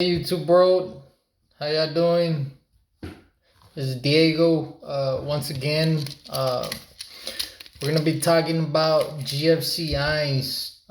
Hey YouTube world, how y'all doing? This is Diego. Once again, we're gonna be talking about GFCIs.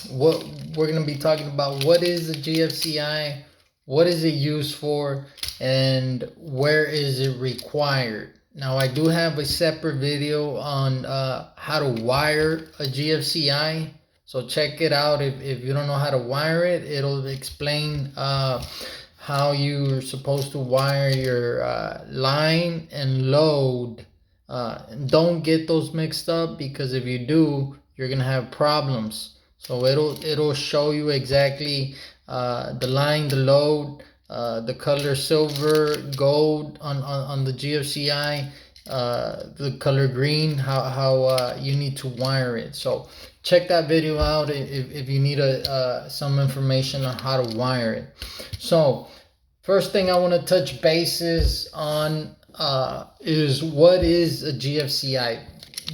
What we're gonna be talking about: what is a GFCI, what is it used for, and where is it required? Now, I do have a separate video on how to wire a GFCI. So check it out. If you don't know how to wire it, it'll explain how you're supposed to wire your line and load. Don't get those mixed up, because if you do, you're gonna have problems. So it'll show you exactly the line, the load, the color silver, gold on the GFCI, the color green, how you need to wire it. So check that video out if you need some information on how to wire it. So first thing I want to touch bases on is what is a GFCI.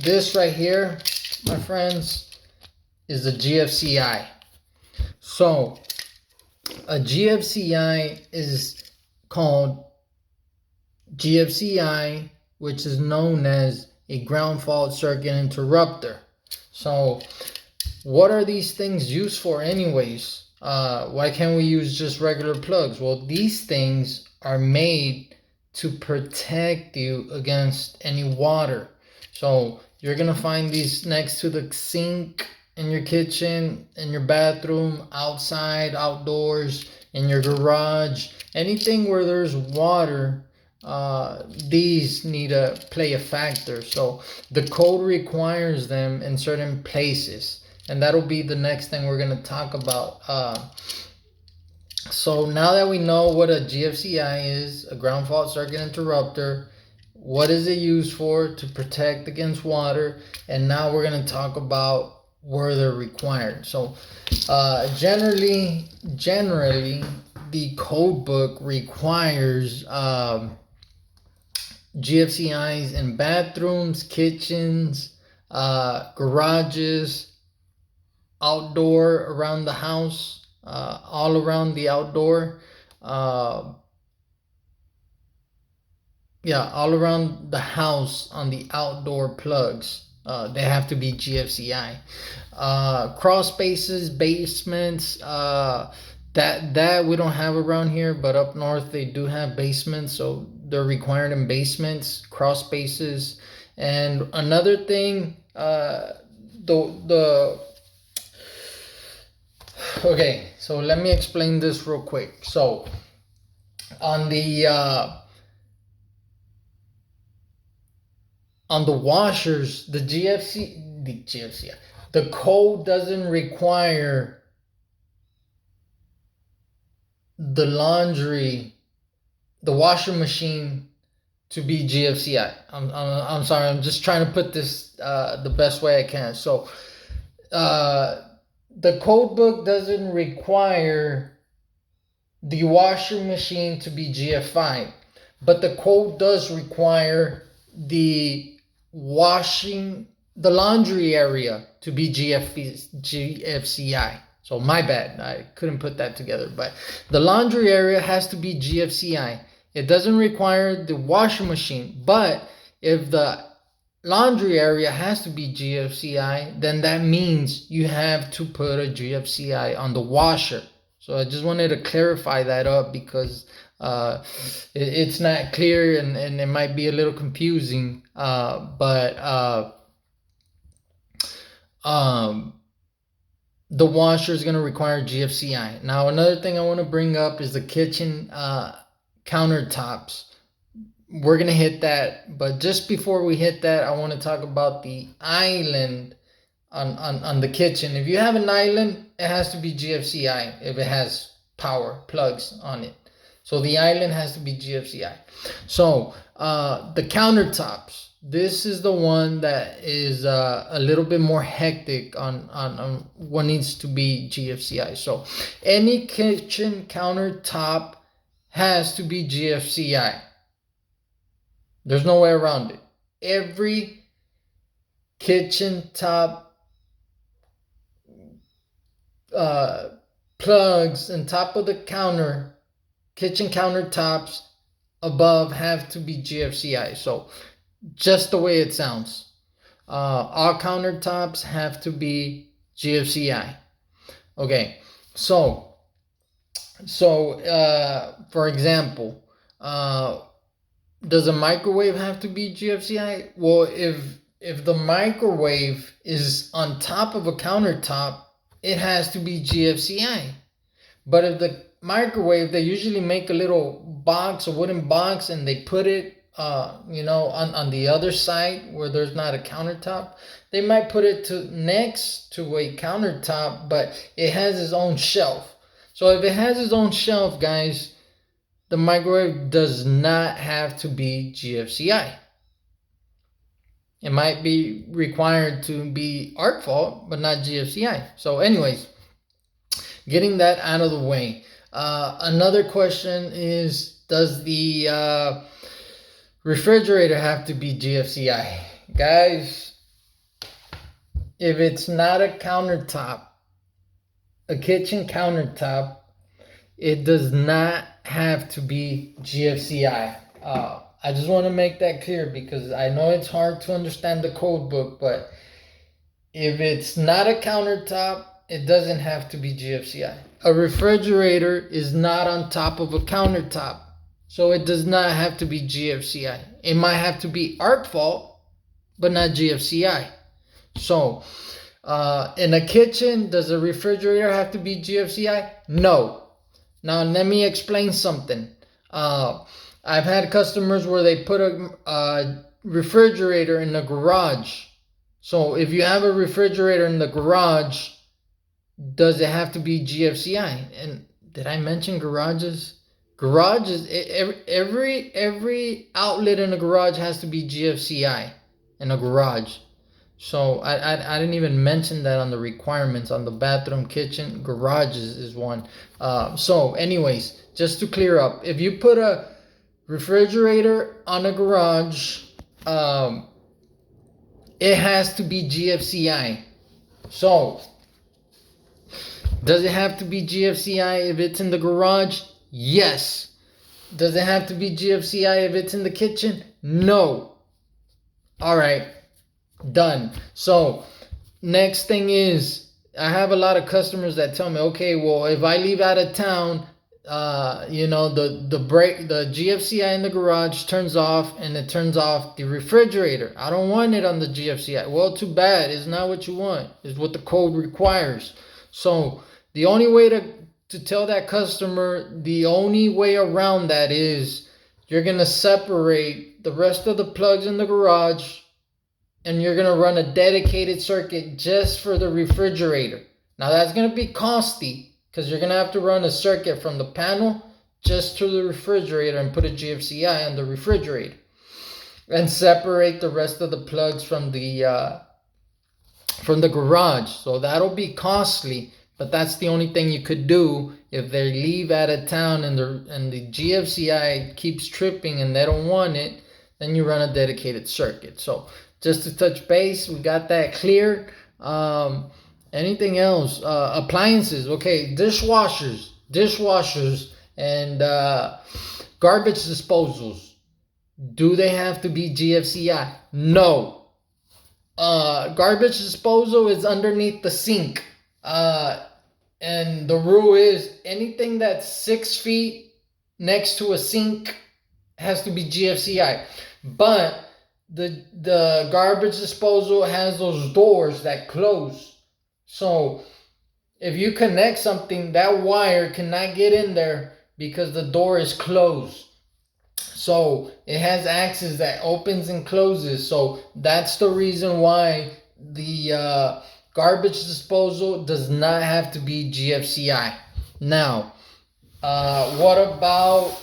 This right here, my friends, is a GFCI. So a GFCI is called GFCI, which is known as a ground fault circuit interrupter. So what are these things used for anyways? Why can't we use just regular plugs? Well, these things are made to protect you against any water. So you're gonna find these next to the sink in your kitchen, in your bathroom, outside, outdoors, in your garage, anything where there's water. These need to play a factor. So the code requires them in certain places, and that'll be the next thing we're going to talk about. So now that we know what a GFCI is, a ground fault circuit interrupter, what is it used for? To protect against water. And now we're going to talk about where they're required. So generally the code book requires GFCIs in bathrooms, kitchens, garages, outdoor around the house, all around the outdoor, all around the house on the outdoor plugs. They have to be GFCI. Crawl spaces, basements, that we don't have around here, but up north they do have basements, so they're required in basements, crawl spaces. And another thing, okay, so let me explain this real quick. So on the washers, the code doesn't require the washer machine to be GFCI. I'm sorry, I'm just trying to put this the best way I can. So the code book doesn't require the washer machine to be GFI, but the code does require the laundry area to be GFCI. So my bad, I couldn't put that together, but the laundry area has to be GFCI. It doesn't require the washer machine, but if the laundry area has to be GFCI, then that means you have to put a GFCI on the washer. So I just wanted to clarify that up, because it's not clear, and it might be a little confusing, but the washer is going to require GFCI. Now, another thing I want to bring up is the kitchen countertops. We're going to hit that, but just before we hit that, I want to talk about the island on the kitchen. If you have an island, it has to be GFCI if it has power plugs on it. So the island has to be GFCI. So the countertops, this is the one that is a little bit more hectic on what needs to be GFCI. So any kitchen countertop has to be GFCI. There's no way around it. Every kitchen top plugs on top of the kitchen countertops above have to be GFCI. So just the way it sounds. All countertops have to be GFCI. Okay, so for example, does a microwave have to be GFCI? Well, if the microwave is on top of a countertop, it has to be GFCI. But if the microwave, they usually make a little box, a wooden box, and they put it, on the other side where there's not a countertop. They might put it next to a countertop, but it has its own shelf. So if it has its own shelf, guys, the microwave does not have to be GFCI. It might be required to be arc fault, but not GFCI. So anyways, getting that out of the way. Another question is, does the refrigerator have to be GFCI? Guys, if it's not a countertop, a kitchen countertop, it does not have to be GFCI. I just want to make that clear because I know it's hard to understand the code book, but if it's not a countertop, it doesn't have to be GFCI. A refrigerator is not on top of a countertop, so it does not have to be GFCI. It might have to be arc fault, but not GFCI. So, in a kitchen, does a refrigerator have to be GFCI? No. Now, let me explain something. I've had customers where they put a refrigerator in the garage. So if you have a refrigerator in the garage, does it have to be GFCI? And did I mention garages? Garages, every outlet in a garage has to be GFCI in a garage. So I didn't even mention that on the requirements on the bathroom, kitchen, garages is one. So anyways, just to clear up, if you put a refrigerator on a garage, it has to be GFCI. So, does it have to be GFCI if it's in the garage? Yes. Does it have to be GFCI if it's in the kitchen? No. All right. Done. So, next thing is, I have a lot of customers that tell me, okay, well, if I leave out of town, the GFCI in the garage turns off and it turns off the refrigerator. I don't want it on the GFCI. Well, too bad. It's not what you want. It's what the code requires. So the only way to tell that customer, the only way around that is you're going to separate the rest of the plugs in the garage and you're going to run a dedicated circuit just for the refrigerator. Now that's going to be costly, because you're going to have to run a circuit from the panel just to the refrigerator and put a GFCI on the refrigerator. And separate the rest of the plugs from the garage. So that'll be costly, but that's the only thing you could do if they leave out of town and the GFCI keeps tripping and they don't want it, then you run a dedicated circuit. So just to touch base, we got that clear. Anything else? Appliances. Okay, dishwashers, and garbage disposals. Do they have to be GFCI? No. Garbage disposal is underneath the sink. And the rule is anything that's 6 feet next to a sink has to be GFCI. But the garbage disposal has those doors that close. So if you connect something, that wire cannot get in there because the door is closed. So it has access that opens and closes. So that's the reason why the garbage disposal does not have to be GFCI. Now, what about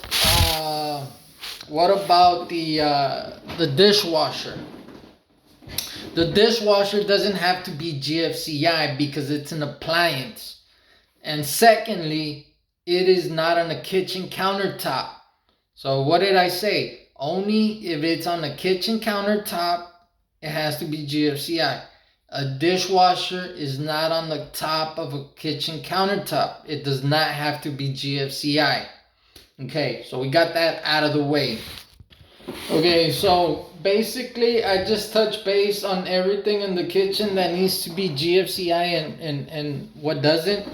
the dishwasher? The dishwasher doesn't have to be GFCI because it's an appliance. And secondly, it is not on a kitchen countertop. So what did I say? Only if it's on a kitchen countertop, it has to be GFCI. A dishwasher is not on the top of a kitchen countertop. It does not have to be GFCI. Okay, so we got that out of the way. Okay, so basically I just touched base on everything in the kitchen that needs to be GFCI and what doesn't.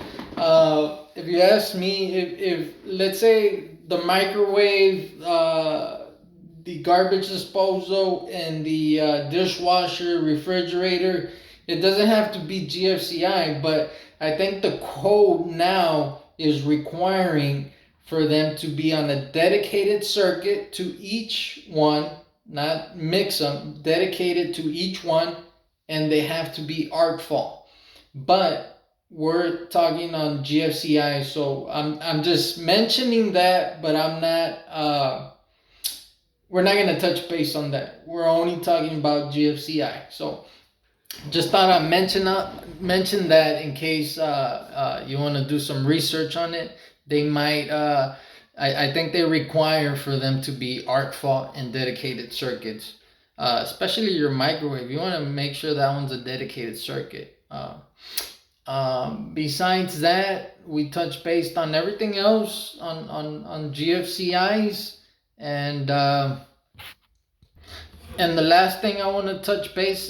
If you ask me, if let's say the microwave, the garbage disposal, and the dishwasher, refrigerator, it doesn't have to be GFCI, but I think the code now is requiring for them to be on a dedicated circuit to each one, not mix them, dedicated to each one, and they have to be arc fault. But we're talking on GFCI, so I'm just mentioning that, but I'm not. We're not gonna touch base on that. We're only talking about GFCI. So just thought I'd mention that in case you want to do some research on it. They might. I think they require for them to be arc fault and dedicated circuits. Especially your microwave, you want to make sure that one's a dedicated circuit. Besides that, we touched base on everything else on GFCIs, and the last thing I want to touch base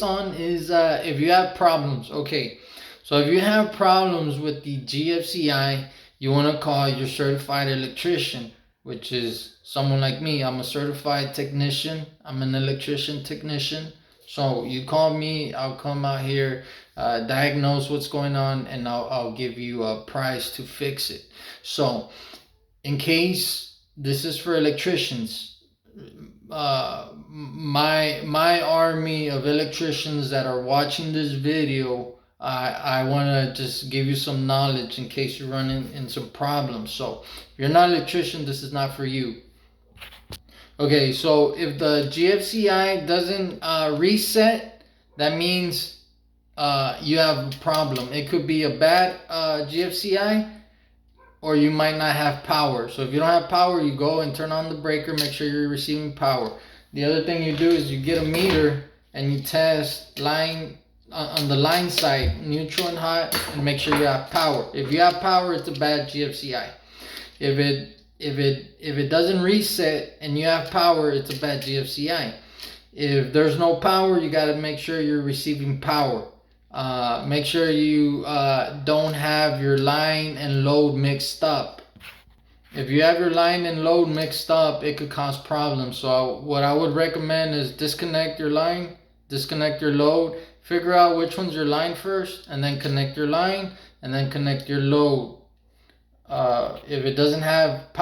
on is if you have problems. Okay, so if you have problems with the GFCI, you want to call your certified electrician, which is someone like me. I'm a certified technician. I'm an electrician technician. So you call me, I'll come out here, diagnose what's going on, and I'll give you a price to fix it. So in case this is for electricians, my army of electricians that are watching this video, I want to just give you some knowledge in case you're running into some problems. So if you're not an electrician, this is not for you. Okay, so if the GFCI doesn't reset, that means you have a problem. It could be a bad GFCI, or you might not have power. So if you don't have power, you go and turn on the breaker, make sure you're receiving power. The other thing you do is you get a meter and you test line on the line side, neutral and hot, and make sure you have power. If you have power, it's a bad GFCI. If it doesn't reset and you have power, it's a bad GFCI. If there's no power, you got to make sure you're receiving power. Make sure you don't have your line and load mixed up. If you have your line and load mixed up, it could cause problems. So what I would recommend is disconnect your line, disconnect your load, figure out which one's your line first, and then connect your line, and then connect your load. If it doesn't have power,